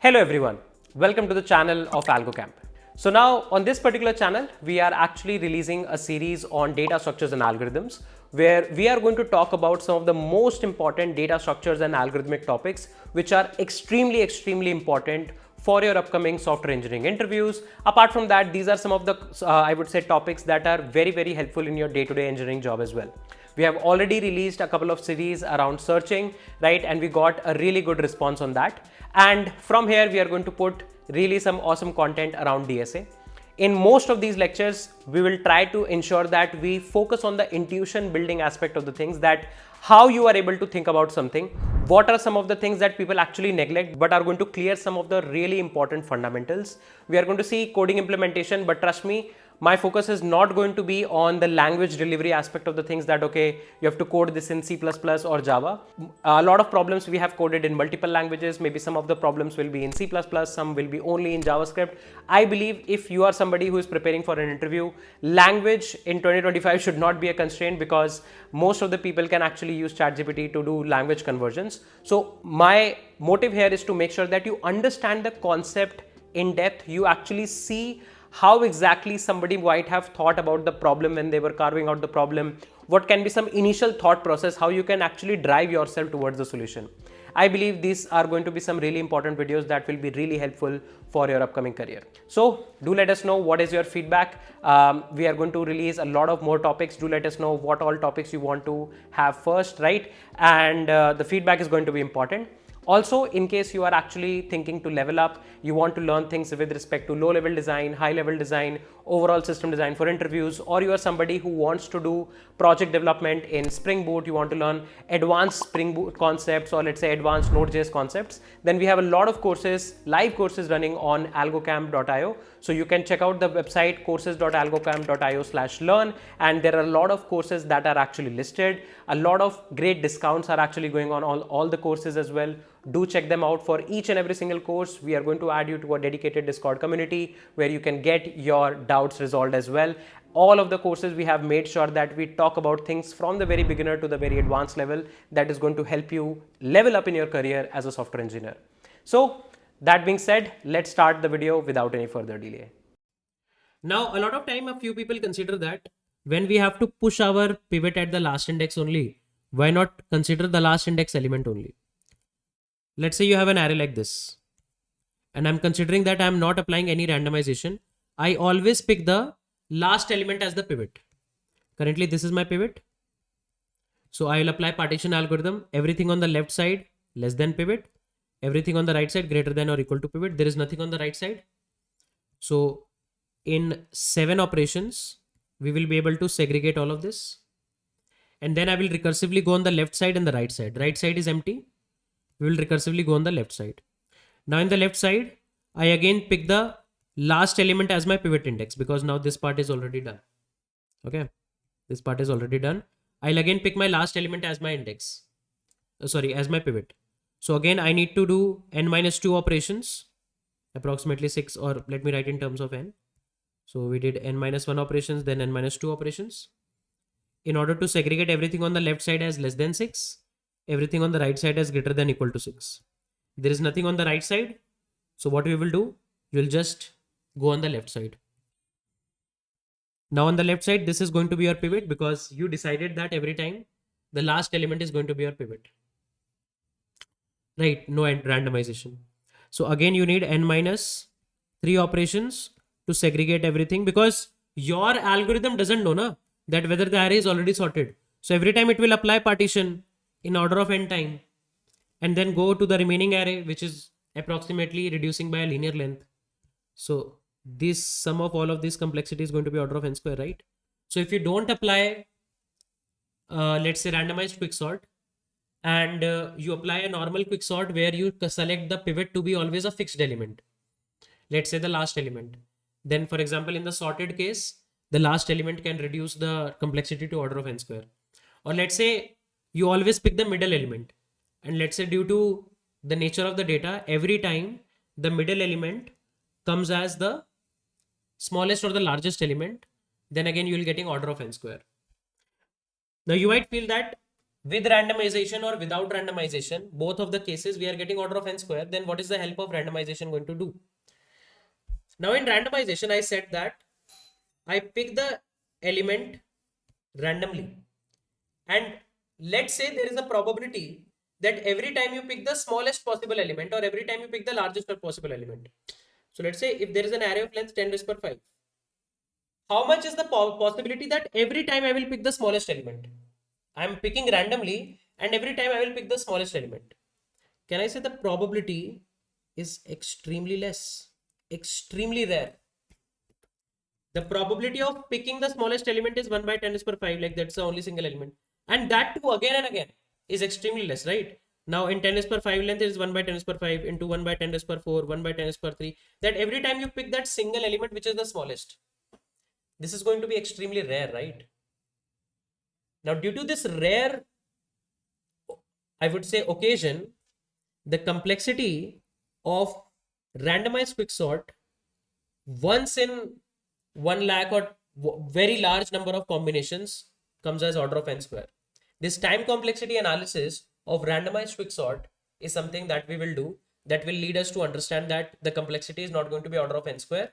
Hello everyone, welcome to the channel of Algocamp. So now on this particular channel, we are actually releasing a series on data structures and algorithms where we are going to talk about some of the most important data structures and algorithmic topics which are extremely important for your upcoming software engineering interviews. Apart from that, these are some of the I would say topics that are very helpful in your day-to-day engineering job as well. We have already released a couple of series around searching, right? And we got a really good response on that. And from here, we are going to put really some awesome content around DSA. In most of these lectures, we will try to ensure that we focus on the intuition building aspect of the things, that how you are able to think about something, what are some of the things that people actually neglect but are going to clear some of the really important fundamentals. We are going to see coding implementation, but trust me, my focus is not going to be on the language delivery aspect of the things, that okay, you have to code this in C++ or Java. A lot of problems we have coded in multiple languages. Maybe some of the problems will be in C++, some will be only in JavaScript. I believe if you are somebody who is preparing for an interview, language in 2025 should not be a constraint, because most of the people can actually use ChatGPT to do language conversions. So my motive here is to make sure that you understand the concept in depth. You actually see how exactly somebody might have thought about the problem when they were carving out the problem, what can be some initial thought process, how you can actually drive yourself towards the solution. I believe these are going to be some really important videos that will be really helpful for your upcoming career. So do let us know what is your feedback. We are going to release a lot of more topics. Do let us know what all topics you want to have first, right? And the feedback is going to be important. Also, in case you are actually thinking to level up, you want to learn things with respect to low-level design, high-level design, overall system design for interviews, or you are somebody who wants to do project development in Spring Boot, you want to learn advanced Spring Boot concepts, or let's say advanced Node.js concepts, then we have a lot of courses, live courses running on algocamp.io. So you can check out the website courses.algocamp.io/learn, and there are a lot of courses that are actually listed. A lot of great discounts are actually going on all the courses as well. Do check them out. For each and every single course, we are going to add you to a dedicated Discord community where you can get your doubts resolved as well. All of the courses, we have made sure that we talk about things from the very beginner to the very advanced level that is going to help you level up in your career as a software engineer. So that being said, let's start the video without any further delay. Now, a lot of time, a few people consider that when we have to push our pivot at the last index only, why not consider the last index element only? Let's say you have an array like this, and I'm considering that I'm not applying any randomization. I always pick the last element as the pivot. Currently, this is my pivot. So I will apply partition algorithm. Everything on the left side less than pivot. Everything on the right side greater than or equal to pivot. There is nothing on the right side. So in 7 operations, we will be able to segregate all of this. And then I will recursively go on the left side and the right side. Right side is empty. We will recursively go on the left side. Now in the left side, I again pick the last element as my pivot index, because now this part is already done. Okay, this part is already done. I'll again pick my last element as my index. As my pivot. So again, I need to do n-2 operations, approximately 6, or let me write in terms of n. So we did n-1 operations, then n-2 operations. In order to segregate everything on the left side as less than 6, everything on the right side as greater than equal to 6. There is nothing on the right side. So what we will do, you will just go on the left side. Now on the left side, this is going to be your pivot, because you decided that every time the last element is going to be your pivot. Right, no randomization. So again, you need n-3 operations to segregate everything, because your algorithm doesn't know that whether the array is already sorted. So every time it will apply partition in order of n time, and then go to the remaining array, which is approximately reducing by a linear length. So this sum of all of this complexity is going to be order of n square, right? So if you don't apply, let's say randomized quicksort, and you apply a normal quicksort where you select the pivot to be always a fixed element, let's say the last element, then for example in the sorted case, the last element can reduce the complexity to order of n square. Or let's say you always pick the middle element, and let's say due to the nature of the data, every time the middle element comes as the smallest or the largest element, then again you will getting order of n square. Now you might feel that with randomization or without randomization, both of the cases we are getting order of n square, then what is the help of randomization going to do? Now in randomization, I said that I pick the element randomly. And let's say there is a probability that every time you pick the smallest possible element or every time you pick the largest possible element. So let's say if there is an array of length 10 raised per 5, how much is the possibility that every time I will pick the smallest element? I am picking randomly and every time I will pick the smallest element. Can I say the probability is extremely less, extremely rare? The probability of picking the smallest element is 1 by 10 is per 5, like that's the only single element. And that too again and again is extremely less, right? Now in 10 is per 5 length is 1 by 10 is per 5 into 1 by 10 is per 4, 1 by 10 is per 3. That every time you pick that single element which is the smallest, this is going to be extremely rare, right? Now due to this rare, I would say, occasion, the complexity of randomized quicksort once in 1 lakh or very large number of combinations comes as order of n square. This time complexity analysis of randomized quicksort is something that we will do that will lead us to understand that the complexity is not going to be order of n square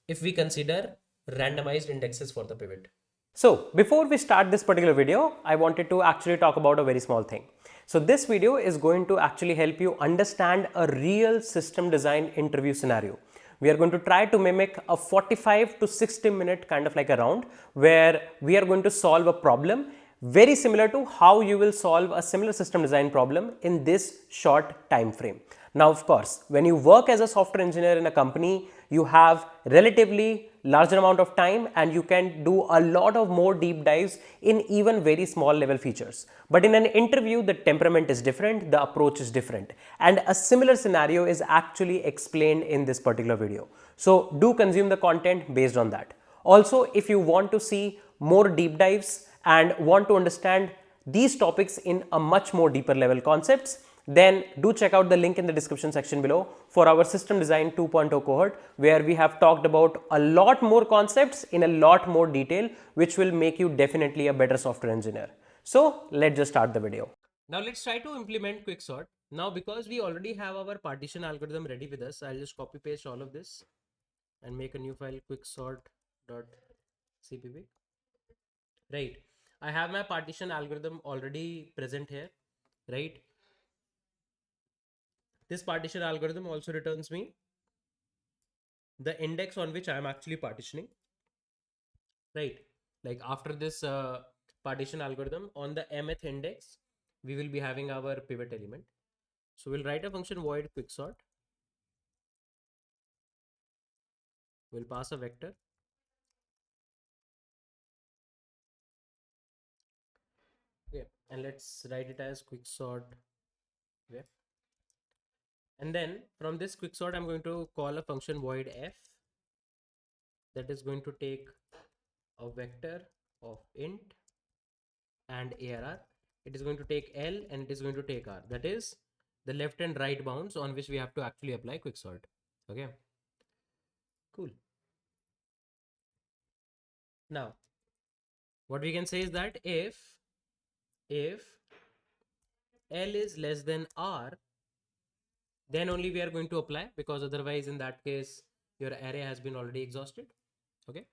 if we consider randomized indexes for the pivot. So before we start this particular video, I wanted to actually talk about a very small thing. So this video is going to actually help you understand a real system design interview scenario. We are going to try to mimic a 45 to 60 minute kind of like a round where we are going to solve a problem very similar to how you will solve a similar system design problem in this short time frame. Now, of course, when you work as a software engineer in a company, you have relatively larger amount of time and you can do a lot of more deep dives in even very small level features. But in an interview, the temperament is different, the approach is different, and a similar scenario is actually explained in this particular video. So do consume the content based on that. Also, if you want to see more deep dives and want to understand these topics in a much more deeper level concepts, then do check out the link in the description section below for our system design 2.0 cohort, where we have talked about a lot more concepts in a lot more detail, which will make you definitely a better software engineer. So let's just start the video. Now let's try to implement quicksort. Now because we already have our partition algorithm ready with us, I'll just copy paste all of this and make a new file quicksort.cpp. Right. I have my partition algorithm already present here, right? This partition algorithm also returns me the index on which I am actually partitioning, right? Like after this partition algorithm on the mth index, we will be having our pivot element. So we'll write a function void quicksort. We'll pass a vector. Okay, and let's write it as quicksort. Okay. And then from this quicksort, I'm going to call a function void f that is going to take a vector of int and arr. It is going to take L and it is going to take R. That is the left and right bounds on which we have to actually apply quicksort. Okay, cool. Now, what we can say is that if L is less than R, then only we are going to apply, because otherwise in that case your array has been already exhausted. Okay,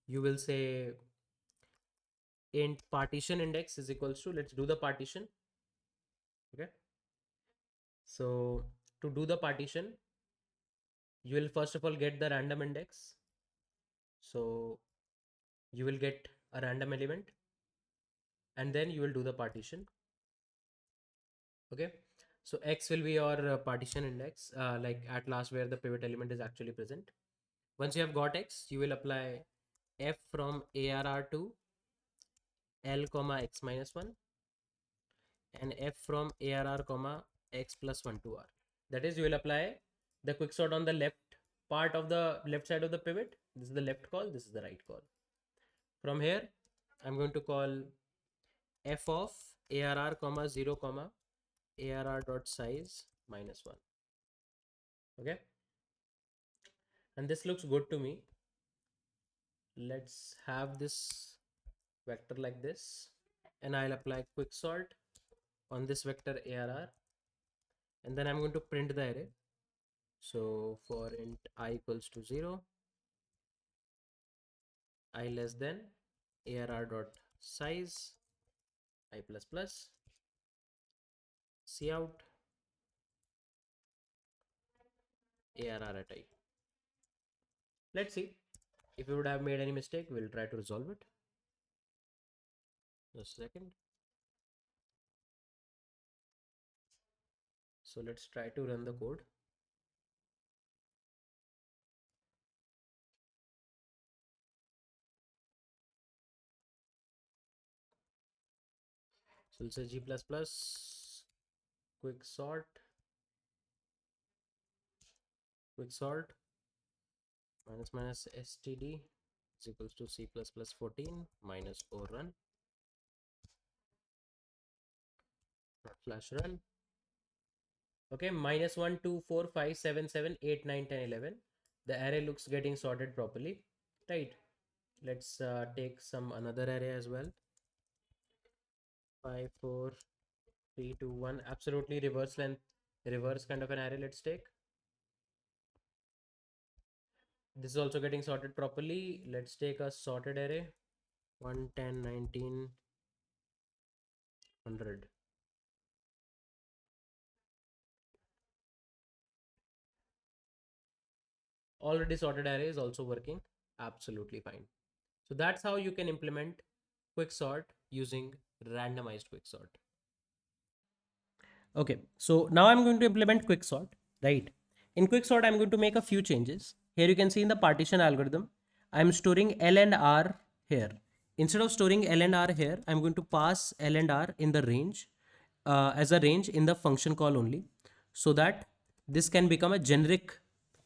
you will say int partition index is equals to, let's do the partition. Okay, so to do the partition, you will first of all get the random index. So you will get a random element and then you will do the partition. Okay, so x will be your partition index, like at last where the pivot element is actually present. Once you have got x, you will apply f from arr to l comma x minus 1 and f from arr comma x plus 1 to r. That is, you will apply the quicksort on the left part of the left side of the pivot. This is the left call, this is the right call. From here I'm going to call f of arr comma 0 comma arr dot size minus 1. Okay, and this looks good to me. Let's have this vector like this, and I'll apply quicksort on this vector ARR, and then I'm going to print the array. So for int I equals to 0, I less than ARR dot size I plus plus cout ARR at I. Let's see if we would have made any mistake. We'll try to resolve it. Just a second. So let's try to run the code. So we'll say g++ quicksort minus std is equals to c++ 14 minus o run dot slash run. Okay, minus 1 2 4 5 7 7 8 9 10 11. The array looks getting sorted properly, right? Let's take some another array as well. 5 4 3 2 1, absolutely reverse length, reverse kind of an array. Let's take this, is also getting sorted properly. Let's take a sorted array 1 10 19 100. Already sorted array is also working absolutely fine. So that's how you can implement quicksort using randomized quicksort. Okay, so now I'm going to implement quicksort, right? In quicksort, I'm going to make a few changes. Here you can see in the partition algorithm, I'm storing L and R here. Instead of storing L and R here, I'm going to pass L and R in the range as a range in the function call only, so that this can become a generic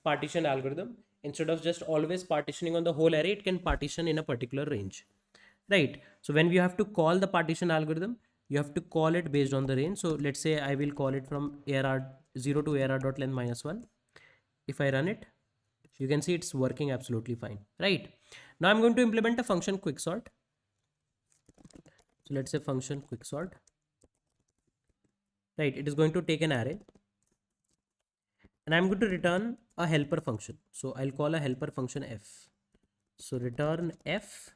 partition algorithm. Instead of just always partitioning on the whole array, it can partition in a particular range, right? So when we have to call the partition algorithm, you have to call it based on the range. So let's say I will call it from ARR 0 to ARR dot length minus 1. If I run it, you can see it's working absolutely fine, right? Now I'm going to implement a function quicksort. So let's say function quicksort, right? It is going to take an array and I'm going to return a helper function. So I'll call a helper function f. So return f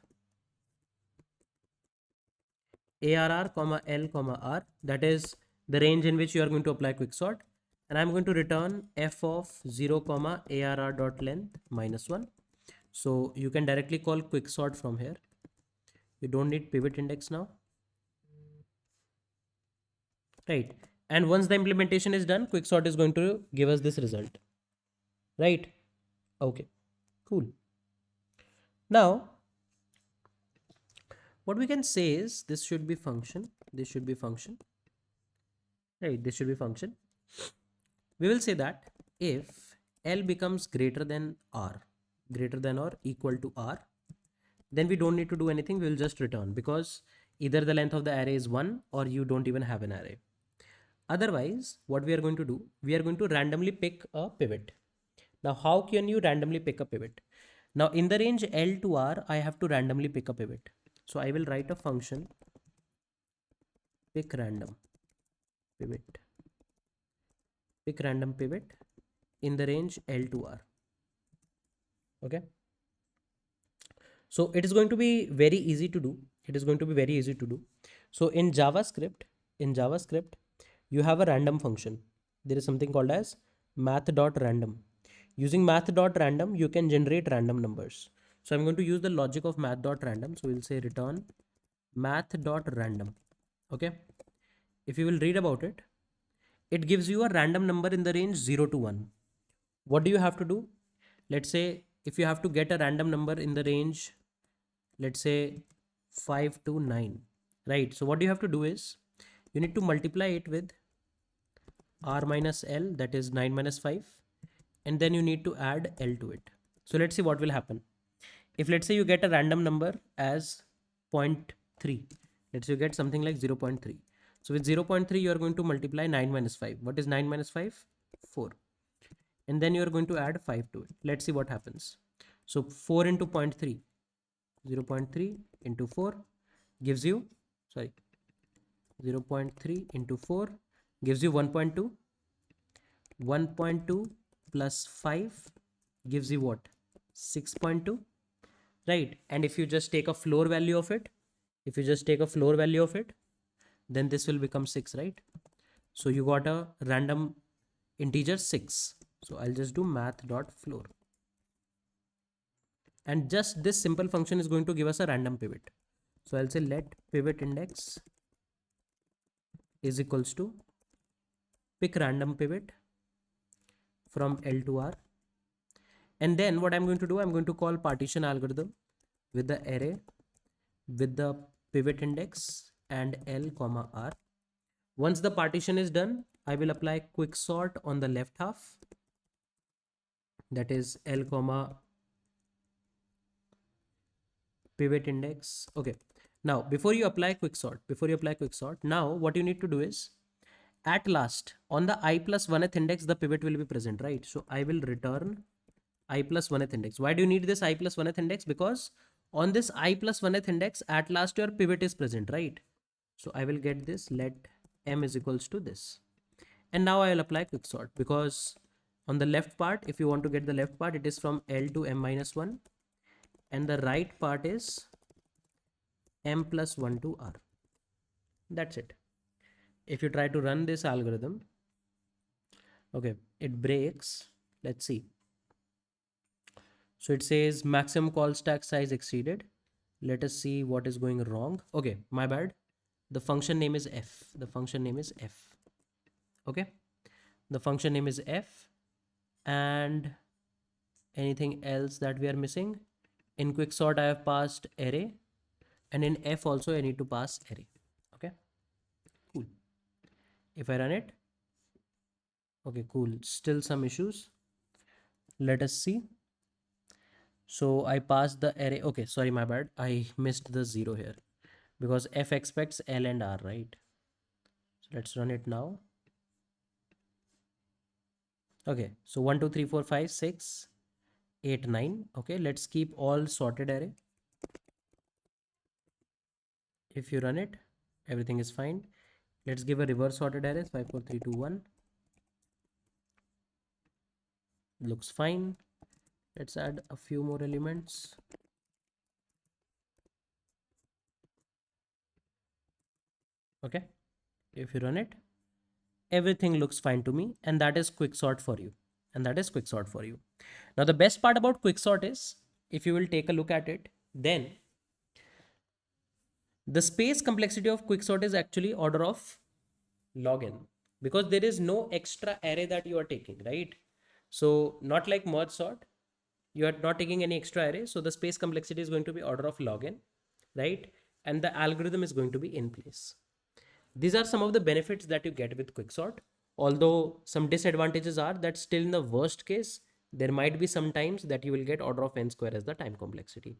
ARR comma L comma R, that is the range in which you are going to apply quicksort, and I'm going to return f of 0 comma ARR dot length minus 1. So you can directly call quicksort from here. You don't need pivot index now, right? And once the implementation is done, quicksort is going to give us this result, right? Okay, cool. Now what we can say is this should be function, this should be function, right? This should be function. We will say that if L becomes greater than R, greater than or equal to R, then we don't need to do anything. We will just return, because either the length of the array is 1 or you don't even have an array. Otherwise, what we are going to do, we are going to randomly pick a pivot. Now, how can you randomly pick a pivot? Now, in the range L to R, I have to randomly pick a pivot. So I will write a function pick random pivot, pick random pivot in the range L to R. Okay. So it is going to be very easy to do. It is going to be very easy to do. So in JavaScript, you have a random function. There is something called as math.random. Using math.random, you can generate random numbers. So I'm going to use the logic of math.random. So we'll say return math.random. Okay. If you will read about it, it gives you a random number in the range 0 to 1. What do you have to do? Let's say if you have to get a random number in the range, let's say 5 to 9, right? So what you have to do is you need to multiply it with R minus L, that is 9 minus 5, and then you need to add L to it. So let's see what will happen. If let's say you get a random number as 0.3, let's say you get something like 0.3. So with 0.3, you are going to multiply 9 minus 5. What is 9 minus 5? 4. And then you are going to add 5 to it. Let's see what happens. So 4 into 0.3, 0.3 into 4 gives you, sorry, 0.3 into 4 gives you 1.2. 1.2 plus 5 gives you what? 6.2, right? And if you just take a floor value of it, then this will become 6, right? So you got a random integer 6. So I'll just do math.floor. And just this simple function is going to give us a random pivot. So I'll say let pivot index is equals to pick random pivot from L to R. And then what I'm going to do, I'm going to call partition algorithm with the array with the pivot index and L comma R. Once the partition is done, I will apply quicksort on the left half, that is L comma pivot index. Okay. Now, before you apply quicksort, now what you need to do is at last on the I plus 1th index, the pivot will be present, right? So I will return I plus 1th index. Why do you need this I plus 1th index? Because on this I plus 1th index, at last your pivot is present, right? So I will get this, let m is equals to this. And now I will apply quicksort, because on the left part, if you want to get the left part, it is from L to m minus 1. And the right part is m plus 1 to r. That's it. If you try to run this algorithm, okay, it breaks. Let's see. So it says maximum call stack size exceeded. Let us see what is going wrong. Okay, my bad. The function name is f. Okay, the function name is f. And anything else that we are missing? In quicksort, I have passed array, and in f also I need to pass array. Okay, cool. If I run it, okay, cool. Still some issues. Let us see. So I passed the array. Okay, sorry, my bad. I missed the 0 here because f expects L and R, right? So let's run it now. Okay, so 1, 2, 3, 4, 5, 6, 8, 9. Okay, let's keep all sorted array. If you run it, everything is fine. Let's give a reverse sorted array. 5, 4, 3, 2, 1. Looks fine. Let's add a few more elements. Okay, if you run it, everything looks fine to me, and that is quicksort for you. Now the best part about quicksort is, if you will take a look at it, then the space complexity of quicksort is actually order of log n, because there is no extra array that you are taking, right? So not like merge sort, you are not taking any extra array, so the space complexity is going to be order of log n, right? And the algorithm is going to be in place. These are some of the benefits that you get with quicksort, although some disadvantages are that still in the worst case, there might be some times that you will get order of n square as the time complexity.